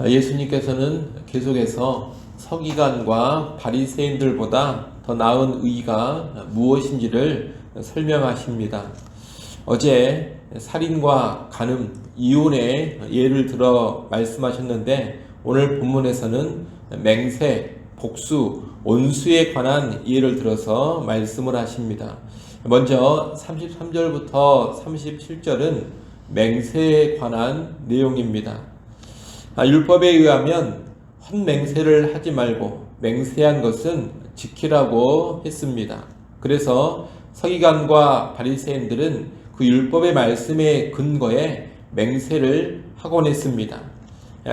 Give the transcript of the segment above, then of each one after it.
예수님께서는 계속해서 서기관과 바리새인들보다 더 나은 의가 무엇인지를 설명하십니다. 어제 살인과 간음, 이혼의 예를 들어 말씀하셨는데 오늘 본문에서는 맹세, 복수, 온수에 관한 예를 들어서 말씀을 하십니다. 먼저 33절부터 37절은 맹세에 관한 내용입니다. 율법에 의하면 헛맹세를 하지 말고 맹세한 것은 지키라고 했습니다. 그래서 서기관과 바리새인들은 그 율법의 말씀에 근거해 맹세를 하곤 했습니다.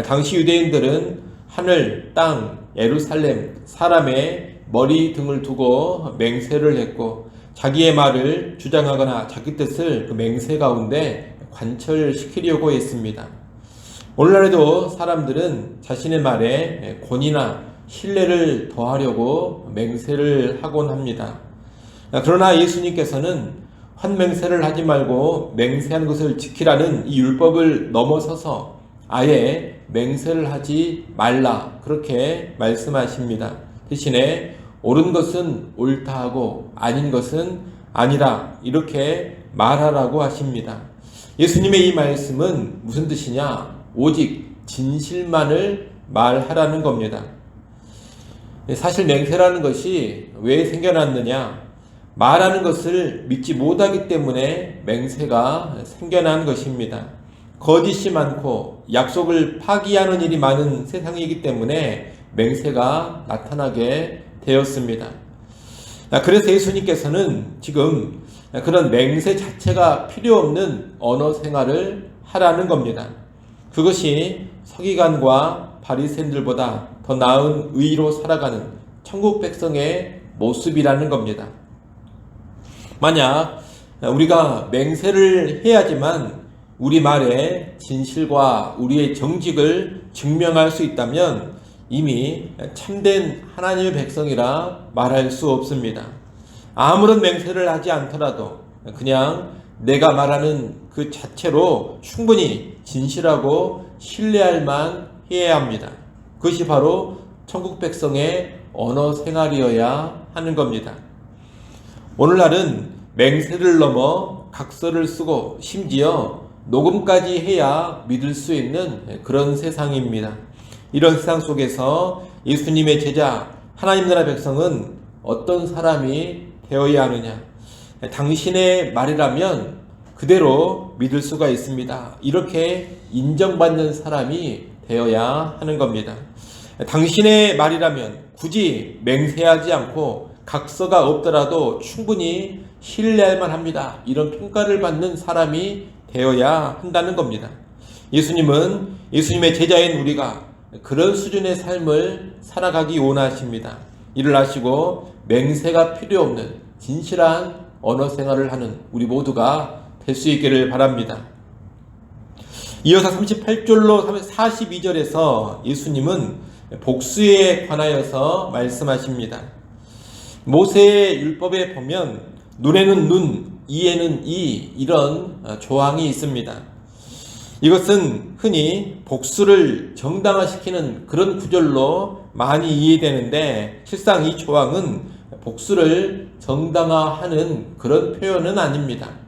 당시 유대인들은 하늘, 땅, 예루살렘, 사람의 머리 등을 두고 맹세를 했고 자기의 말을 주장하거나 자기 뜻을 그 맹세 가운데 관철시키려고 했습니다. 오늘날에도 사람들은 자신의 말에 권위나 신뢰를 더하려고 맹세를 하곤 합니다. 그러나 예수님께서는 헛맹세를 하지 말고 맹세한 것을 지키라는 이 율법을 넘어서서 아예 맹세를 하지 말라 그렇게 말씀하십니다. 대신에 옳은 것은 옳다 하고 아닌 것은 아니라 이렇게 말하라고 하십니다. 예수님의 이 말씀은 무슨 뜻이냐? 오직 진실만을 말하라는 겁니다. 사실 맹세라는 것이 왜 생겨났느냐? 말하는 것을 믿지 못하기 때문에 맹세가 생겨난 것입니다. 거짓이 많고 약속을 파기하는 일이 많은 세상이기 때문에 맹세가 나타나게 되었습니다. 그래서 예수님께서는 지금 그런 맹세 자체가 필요 없는 언어 생활을 하라는 겁니다. 그것이 서기관과 바리새인들보다 더 나은 의로 살아가는 천국 백성의 모습이라는 겁니다. 만약 우리가 맹세를 해야지만 우리 말에 진실과 우리의 정직을 증명할 수 있다면 이미 참된 하나님의 백성이라 말할 수 없습니다. 아무런 맹세를 하지 않더라도 그냥 내가 말하는 그 자체로 충분히 진실하고 신뢰할 만해야 합니다. 그것이 바로 천국 백성의 언어 생활이어야 하는 겁니다. 오늘날은 맹세를 넘어 각서를 쓰고 심지어 녹음까지 해야 믿을 수 있는 그런 세상입니다. 이런 세상 속에서 예수님의 제자 하나님 나라 백성은 어떤 사람이 되어야 하느냐? 당신의 말이라면 그대로 믿을 수가 있습니다. 이렇게 인정받는 사람이 되어야 하는 겁니다. 당신의 말이라면 굳이 맹세하지 않고 각서가 없더라도 충분히 신뢰할 만합니다. 이런 평가를 받는 사람이 되어야 한다는 겁니다. 예수님은 예수님의 제자인 우리가 그런 수준의 삶을 살아가기 원하십니다. 이를 아시고 맹세가 필요 없는 진실한 언어 생활을 하는 우리 모두가 될 수 있기를 바랍니다. 이어서 38절로 42절에서 예수님은 복수에 관하여서 말씀하십니다. 모세의 율법에 보면 눈에는 눈, 이에는 이 이런 조항이 있습니다. 이것은 흔히 복수를 정당화시키는 그런 구절로 많이 이해되는데 실상 이 조항은 복수를 정당화하는 그런 표현은 아닙니다.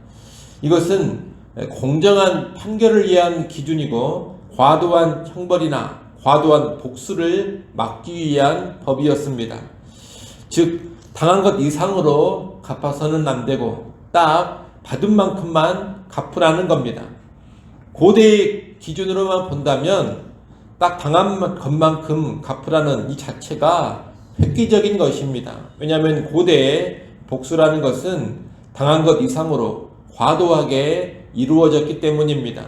이것은 공정한 판결을 위한 기준이고 과도한 형벌이나 과도한 복수를 막기 위한 법이었습니다. 즉 당한 것 이상으로 갚아서는 안 되고 딱 받은 만큼만 갚으라는 겁니다. 고대의 기준으로만 본다면 딱 당한 것만큼 갚으라는 이 자체가 획기적인 것입니다. 왜냐하면 고대의 복수라는 것은 당한 것 이상으로 과도하게 이루어졌기 때문입니다.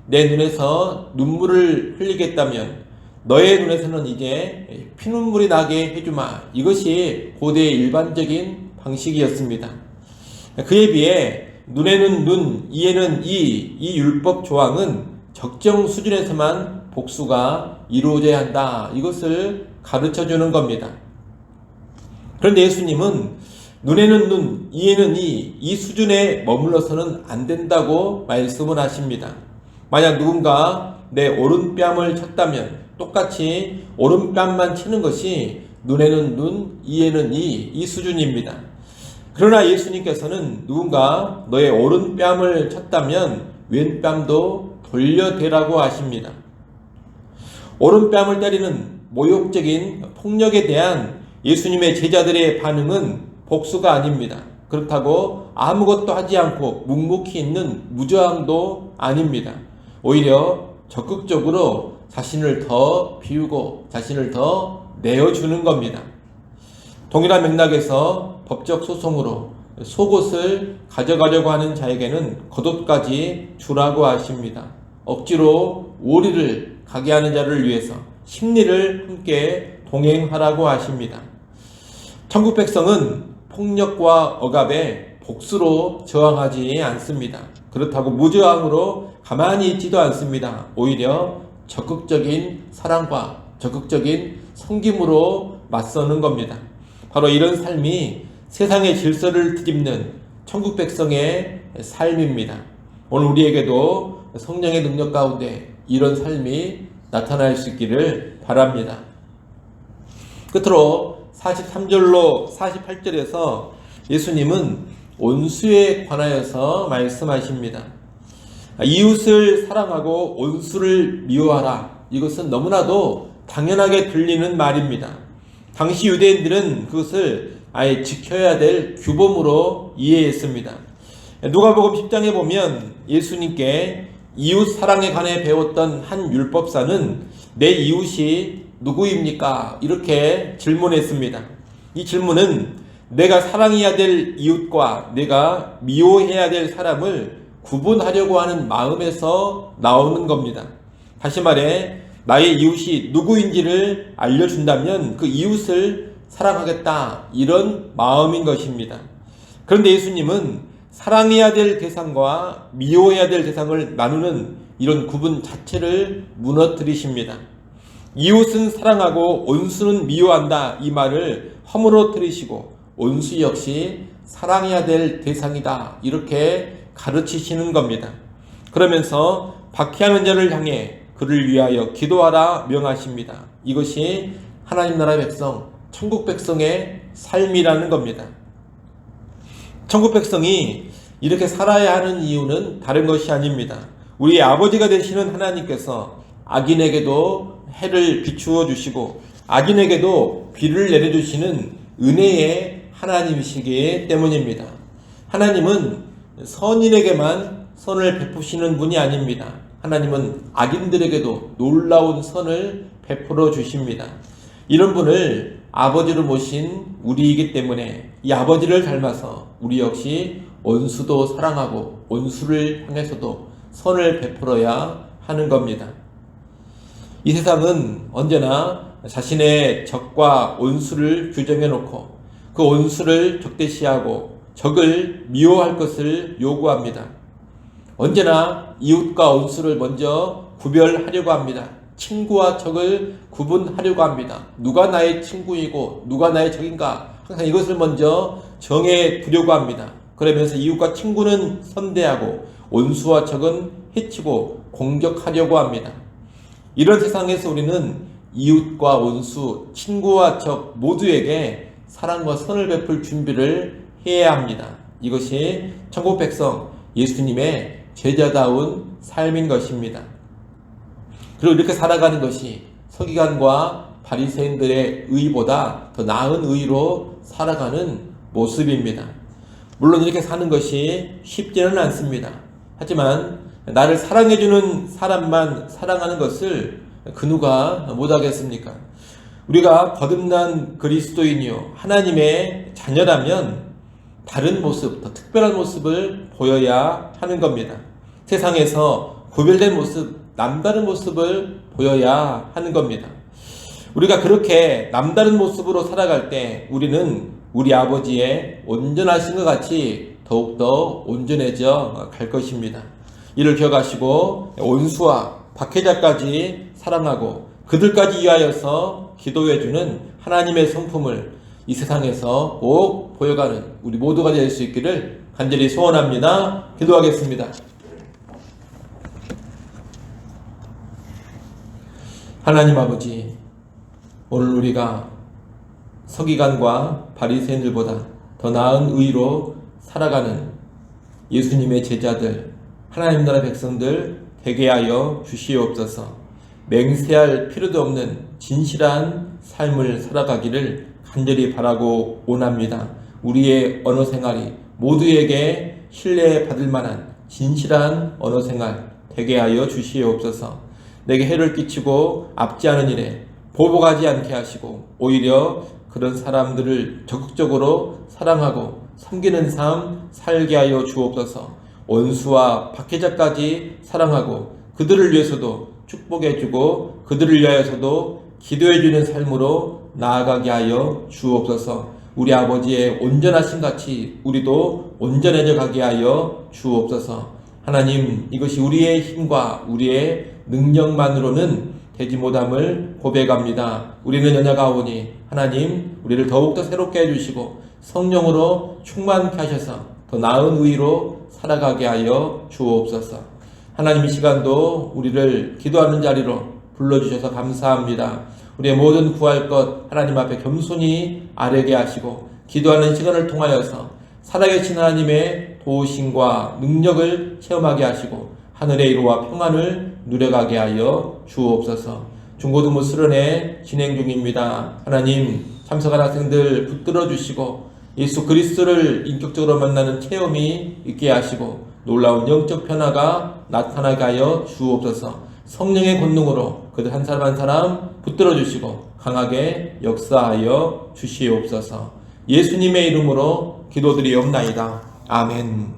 내 눈에서 눈물을 흘리겠다면 너의 눈에서는 이제 피눈물이 나게 해주마. 이것이 고대의 일반적인 방식이었습니다. 그에 비해 눈에는 눈, 이에는 이 율법 조항은 적정 수준에서만 복수가 이루어져야 한다. 이것을 가르쳐주는 겁니다. 그런데 예수님은 눈에는 눈, 이에는 이 수준에 머물러서는 안 된다고 말씀을 하십니다. 만약 누군가 내 오른뺨을 쳤다면 똑같이 오른뺨만 치는 것이 눈에는 눈, 이에는 이 수준입니다. 그러나 예수님께서는 누군가 너의 오른뺨을 쳤다면 왼뺨도 돌려대라고 하십니다. 오른뺨을 때리는 모욕적인 폭력에 대한 예수님의 제자들의 반응은 복수가 아닙니다. 그렇다고 아무것도 하지 않고 묵묵히 있는 무저항도 아닙니다. 오히려 적극적으로 자신을 더 비우고 자신을 더 내어주는 겁니다. 동일한 맥락에서 법적 소송으로 속옷을 가져가려고 하는 자에게는 겉옷까지 주라고 하십니다. 억지로 오리를 가게 하는 자를 위해서 심리를 함께 동행하라고 하십니다. 천국 백성은 폭력과 억압에 복수로 저항하지 않습니다. 그렇다고 무저항으로 가만히 있지도 않습니다. 오히려 적극적인 사랑과 적극적인 섬김으로 맞서는 겁니다. 바로 이런 삶이 세상의 질서를 뒤집는 천국 백성의 삶입니다. 오늘 우리에게도 성령의 능력 가운데 이런 삶이 나타날 수 있기를 바랍니다. 끝으로 43절로 48절에서 예수님은 온수에 관하여서 말씀하십니다. 이웃을 사랑하고 온수를 미워하라. 이것은 너무나도 당연하게 들리는 말입니다. 당시 유대인들은 그것을 아예 지켜야 될 규범으로 이해했습니다. 누가복음 10장에 보면 예수님께 이웃 사랑에 관해 배웠던 한 율법사는 내 이웃이 누구입니까? 이렇게 질문했습니다. 이 질문은 내가 사랑해야 될 이웃과 내가 미워해야 될 사람을 구분하려고 하는 마음에서 나오는 겁니다. 다시 말해 나의 이웃이 누구인지를 알려준다면 그 이웃을 사랑하겠다, 이런 마음인 것입니다. 그런데 예수님은 사랑해야 될 대상과 미워해야 될 대상을 나누는 이런 구분 자체를 무너뜨리십니다. 이웃은 사랑하고 온수는 미워한다, 이 말을 허물어뜨리시고 온수 역시 사랑해야 될 대상이다, 이렇게 가르치시는 겁니다. 그러면서 박해하는 자를 향해 그를 위하여 기도하라 명하십니다. 이것이 하나님 나라 백성, 천국 백성의 삶이라는 겁니다. 천국 백성이 이렇게 살아야 하는 이유는 다른 것이 아닙니다. 우리의 아버지가 되시는 하나님께서 악인에게도 해를 비추어 주시고 악인에게도 비를 내려주시는 은혜의 하나님이시기 때문입니다. 하나님은 선인에게만 선을 베푸시는 분이 아닙니다. 하나님은 악인들에게도 놀라운 선을 베풀어 주십니다. 이런 분을 아버지로 모신 우리이기 때문에 이 아버지를 닮아서 우리 역시 원수도 사랑하고 원수를 향해서도 선을 베풀어야 하는 겁니다. 이 세상은 언제나 자신의 적과 원수를 규정해 놓고 그 원수를 적대시하고 적을 미워할 것을 요구합니다. 언제나 이웃과 원수를 먼저 구별하려고 합니다. 친구와 적을 구분하려고 합니다. 누가 나의 친구이고 누가 나의 적인가, 항상 이것을 먼저 정해 두려고 합니다. 그러면서 이웃과 친구는 선대하고 원수와 적은 해치고 공격하려고 합니다. 이런 세상에서 우리는 이웃과 원수, 친구와 적 모두에게 사랑과 선을 베풀 준비를 해야 합니다. 이것이 천국 백성 예수님의 제자다운 삶인 것입니다. 그리고 이렇게 살아가는 것이 서기관과 바리새인들의 의보다 더 나은 의로 살아가는 모습입니다. 물론 이렇게 사는 것이 쉽지는 않습니다. 하지만 나를 사랑해주는 사람만 사랑하는 것을 그 누가 못하겠습니까? 우리가 거듭난 그리스도인이요 하나님의 자녀라면 다른 모습, 더 특별한 모습을 보여야 하는 겁니다. 세상에서 구별된 모습, 남다른 모습을 보여야 하는 겁니다. 우리가 그렇게 남다른 모습으로 살아갈 때 우리는 우리 아버지의 온전하신 것 같이 더욱더 온전해져 갈 것입니다. 이를 기억하시고 온수와 박해자까지 사랑하고 그들까지 위하여서 기도해주는 하나님의 성품을 이 세상에서 꼭 보여가는 우리 모두가 될 수 있기를 간절히 소원합니다. 기도하겠습니다. 하나님 아버지, 오늘 우리가 서기관과 바리새인들보다 더 나은 의로 살아가는 예수님의 제자들, 하나님 나라 백성들 되게 하여 주시옵소서. 맹세할 필요도 없는 진실한 삶을 살아가기를 간절히 바라고 원합니다. 우리의 언어 생활이 모두에게 신뢰받을 만한 진실한 언어 생활 되게 하여 주시옵소서. 내게 해를 끼치고 앞지 않은 일에 보복하지 않게 하시고 오히려 그런 사람들을 적극적으로 사랑하고 섬기는 삶 살게 하여 주옵소서. 원수와 박해자까지 사랑하고 그들을 위해서도 축복해주고 그들을 위하여서도 기도해주는 삶으로 나아가게 하여 주옵소서. 우리 아버지의 온전하신 같이 우리도 온전해져 가게 하여 주옵소서. 하나님, 이것이 우리의 힘과 우리의 능력만으로는 되지 못함을 고백합니다. 우리는 연약하오니 하나님 우리를 더욱더 새롭게 해주시고 성령으로 충만케 하셔서 더 나은 의로 살아가게 하여 주옵소서. 하나님, 이 시간도 우리를 기도하는 자리로 불러주셔서 감사합니다. 우리의 모든 구할 것 하나님 앞에 겸손히 아뢰게 하시고 기도하는 시간을 통하여서 살아계신 하나님의 도우심과 능력을 체험하게 하시고 하늘의 위로와 평안을 누려가게 하여 주옵소서. 중고등부 수련회 진행 중입니다. 하나님, 참석한 학생들 붙들어 주시고 예수 그리스도를 인격적으로 만나는 체험이 있게 하시고 놀라운 영적 변화가 나타나게 하여 주옵소서. 성령의 권능으로 그들 한 사람 한 사람 붙들어 주시고 강하게 역사하여 주시옵소서. 예수님의 이름으로 기도드리옵나이다. 아멘.